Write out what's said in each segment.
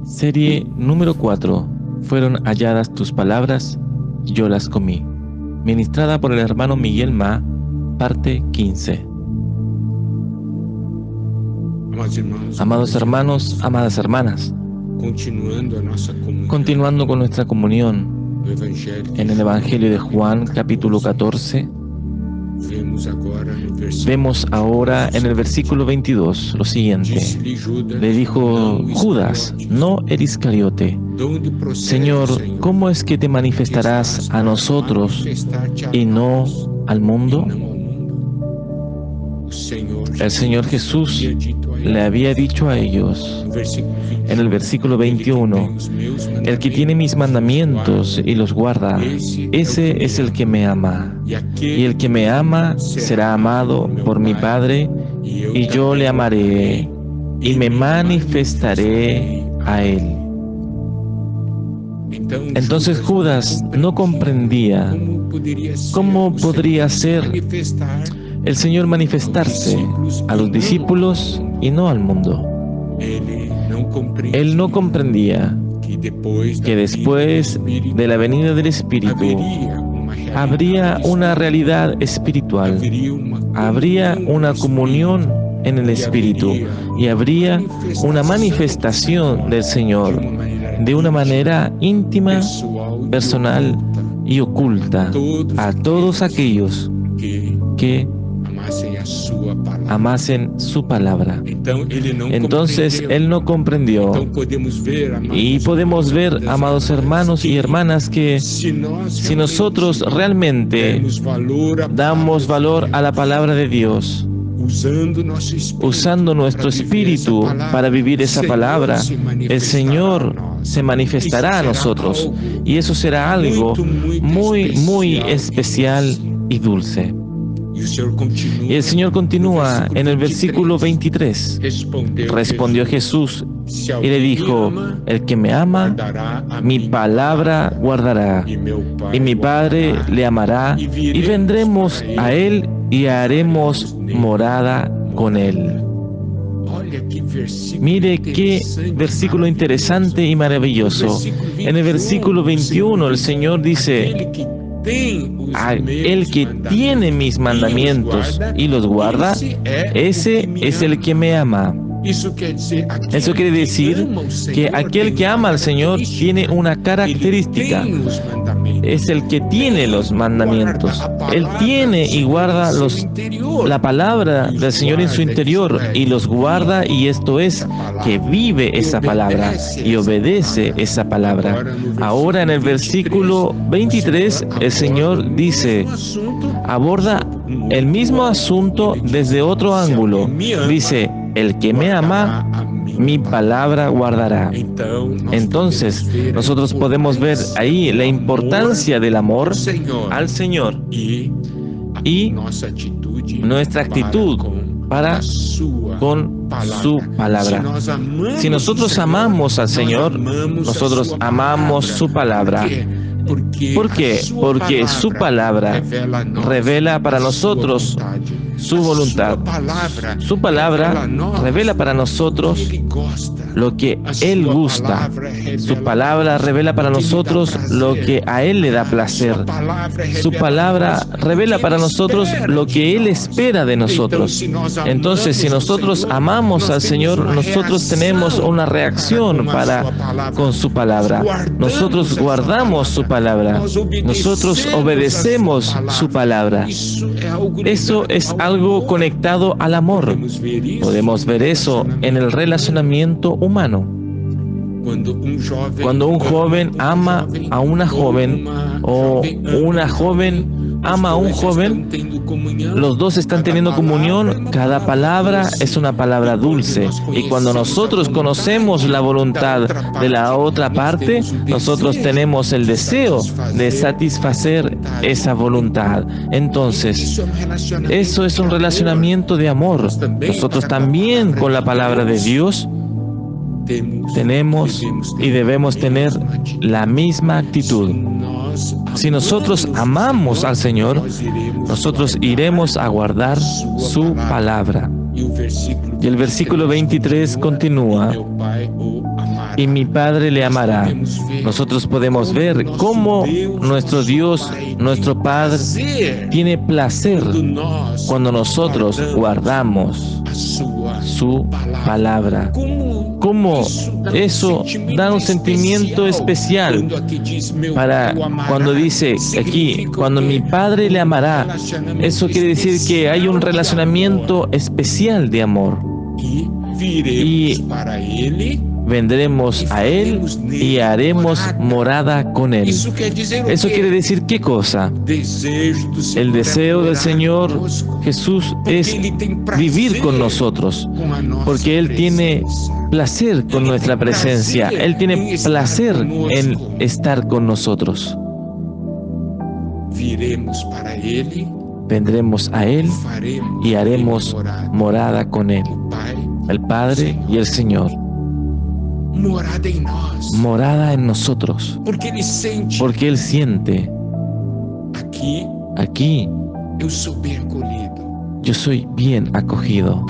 Serie número 4. Fueron halladas tus palabras, yo las comí. Ministrada por el hermano Miguel Ma, parte 15. Amados hermanos, amadas hermanas, continuando con nuestra comunión en el Evangelio de Juan, capítulo 14, vemos ahora en el versículo 22 lo siguiente. Le dijo Judas, no el Iscariote: Señor, ¿cómo es que te manifestarás a nosotros y no al mundo? El Señor Jesús le había dicho a ellos en el versículo 21, el que tiene mis mandamientos y los guarda, ese es el que me ama. Y el que me ama será amado por mi Padre, y yo le amaré y me manifestaré a él. Entonces Judas no comprendía cómo podría ser el Señor manifestarse a los discípulos y no al mundo. Él no comprendía que después de la venida del Espíritu habría una realidad espiritual, habría una comunión en el Espíritu y habría una manifestación del Señor de una manera íntima, personal y oculta a todos aquellos que amasen su palabra. Entonces él no comprendió. Y podemos ver, amados hermanos y hermanas, que si nosotros realmente damos valor a la palabra de Dios, usando nuestro espíritu para vivir esa palabra, el Señor se manifestará a nosotros, y eso será algo muy, muy especial y dulce. Y el Señor continúa en el versículo 23. Respondió Jesús y le dijo: el que me ama, mi palabra guardará, y mi Padre le amará, y vendremos a él y haremos morada con él. Mire qué versículo interesante y maravilloso. En el versículo 21 el Señor dice: el que tiene mis mandamientos y los guarda, ese es el que me ama. Eso quiere decir que aquel que ama al Señor tiene una característica. Es el que tiene los mandamientos. Él tiene y guarda la palabra del Señor en su interior y los guarda, y esto es que vive esa palabra y obedece esa palabra. Ahora en el versículo 23 el Señor dice, aborda el mismo asunto desde otro ángulo. Dice: el que me ama, mi palabra guardará. Entonces, nosotros podemos ver ahí la importancia del amor al Señor y nuestra actitud para con su palabra. Si nosotros amamos al Señor, nosotros amamos su palabra. ¿Por qué? Porque su palabra revela para nosotros su voluntad. Su palabra revela para nosotros lo que Él gusta. Su palabra revela para nosotros lo que a Él le da placer. Su palabra revela para nosotros lo que Él espera de nosotros. Entonces, si nosotros amamos al Señor, nosotros tenemos una reacción con su palabra. Nosotros guardamos su palabra. Nosotros obedecemos su palabra. Eso es algo conectado al amor. Podemos ver eso en el relacionamiento humano. Cuando un joven ama a una joven o una joven ama a un joven, los dos están teniendo comunión, cada palabra es una palabra dulce. Y cuando nosotros conocemos la voluntad de la otra parte, nosotros tenemos el deseo de satisfacer esa voluntad. Entonces, eso es un relacionamiento de amor. Nosotros también con la palabra de Dios tenemos y debemos tener la misma actitud. Si nosotros amamos al Señor, nosotros iremos a guardar su palabra. Y el versículo 23 continúa: y mi Padre le amará. Nosotros podemos ver cómo nuestro Dios, nuestro Padre, tiene placer cuando nosotros guardamos su palabra. Cómo eso da un sentimiento especial para cuando dice aquí, cuando mi Padre le amará. Eso quiere decir que hay un relacionamiento especial de amor. Y vendremos a Él y haremos morada con Él. Eso quiere decir ¿qué cosa? El deseo del Señor Jesús es vivir con nosotros, porque Él tiene placer con nuestra presencia. Él tiene placer en estar con nosotros. Vendremos a Él y haremos morada con Él, el Padre y el Señor. Morada en nosotros, porque Él siente: aquí yo soy bien acogido,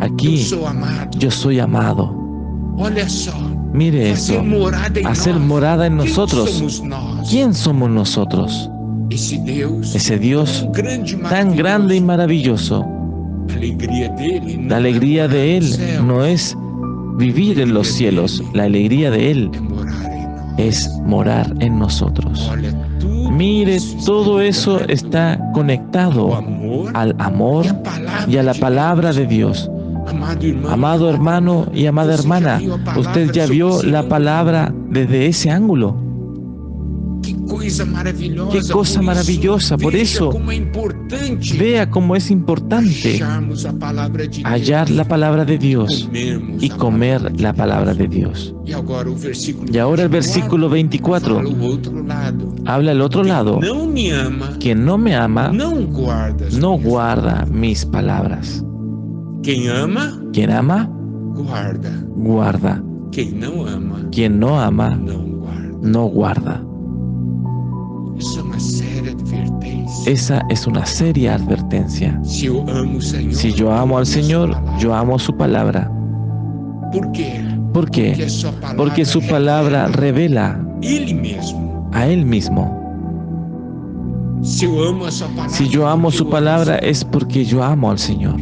aquí yo soy amado. Mire eso, hacer morada en nosotros. ¿Quién somos nosotros? Ese Dios tan grande y maravilloso. La alegría de Él no es vivir en los cielos, la alegría de Él es morar en nosotros. Mire, todo eso está conectado al amor y a la palabra de Dios. Amado hermano y amada hermana, usted ya vio la palabra desde ese ángulo. Qué cosa maravillosa. Por eso, vea cómo es importante hallar la palabra de Dios y comer la palabra de Dios. Y ahora el versículo 24 habla el otro lado. Quien no me ama, no guarda mis palabras. Quien ama, guarda. Quien no ama, no guarda. Esa es una seria advertencia. Si yo amo al Señor, yo amo su palabra. ¿Por qué? Porque su palabra revela a Él mismo. Si yo amo su palabra es porque yo amo al Señor.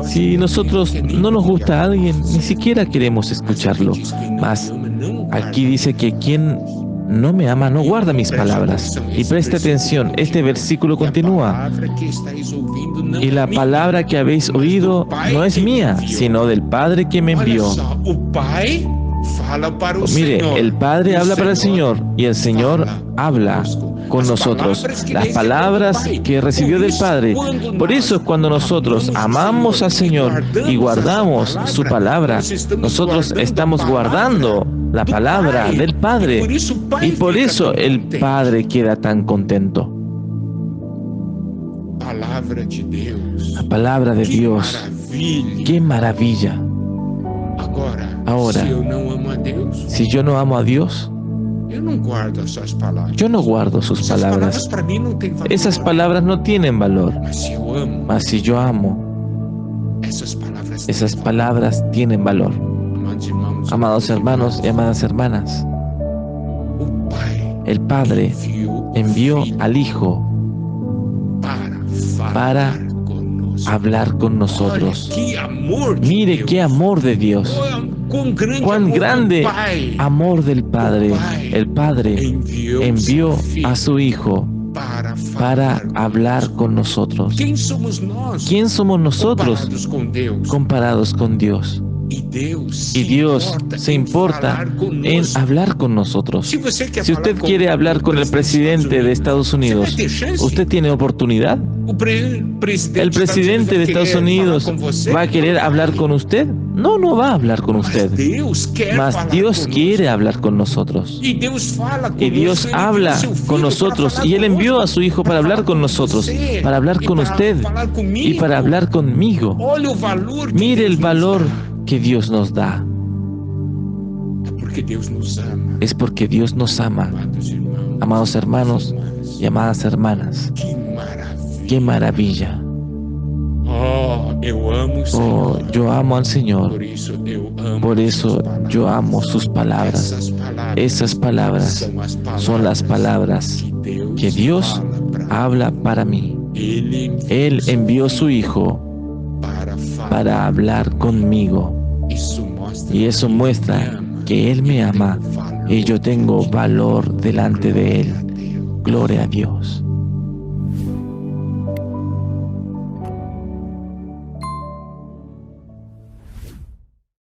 Si nosotros no nos gusta a alguien, ni siquiera queremos escucharlo. Mas aquí dice que quien no me ama, no guarda mis palabras. Y preste atención, este versículo continúa. Y la palabra que habéis oído no es mía, sino del Padre que me envió. Mire, el Padre habla para el Señor y el Señor habla con nosotros. Las palabras que recibió del Padre. Por eso es cuando nosotros amamos al Señor y guardamos su palabra, nosotros estamos guardando la palabra del Padre. Y por eso el Padre queda tan contento. La palabra de Dios. ¡Qué maravilla! Ahora, si yo no amo a Dios, yo no guardo sus palabras. Esas palabras no tienen valor. Mas si yo amo, esas palabras tienen valor. Amados hermanos y amadas hermanas, el Padre envió al Hijo para hablar con nosotros. Mire qué amor de Dios. Cuán grande amor del Padre. El Padre envió a su Hijo para hablar con nosotros. ¿Quién somos nosotros comparados con Dios? Y Dios se importa en hablar con nosotros. Si usted quiere hablar con el presidente de Estados Unidos, ¿usted tiene oportunidad? ¿El presidente de Estados Unidos va a querer hablar con usted? No, no va a hablar con usted. Mas Dios quiere hablar con nosotros. Y Dios habla con nosotros. Y Él envió a su Hijo para hablar con nosotros, para hablar con usted y para hablar conmigo. Mire el valor que Dios nos da. Es porque Dios nos ama. Amados hermanos y amadas hermanas, ¡qué maravilla! Oh, yo amo al Señor. Por eso yo amo sus palabras. Esas palabras son las palabras que Dios habla para mí. Él envió su Hijo para hablar conmigo. Y eso muestra que Él me ama y yo tengo valor delante de Él. Gloria a Dios.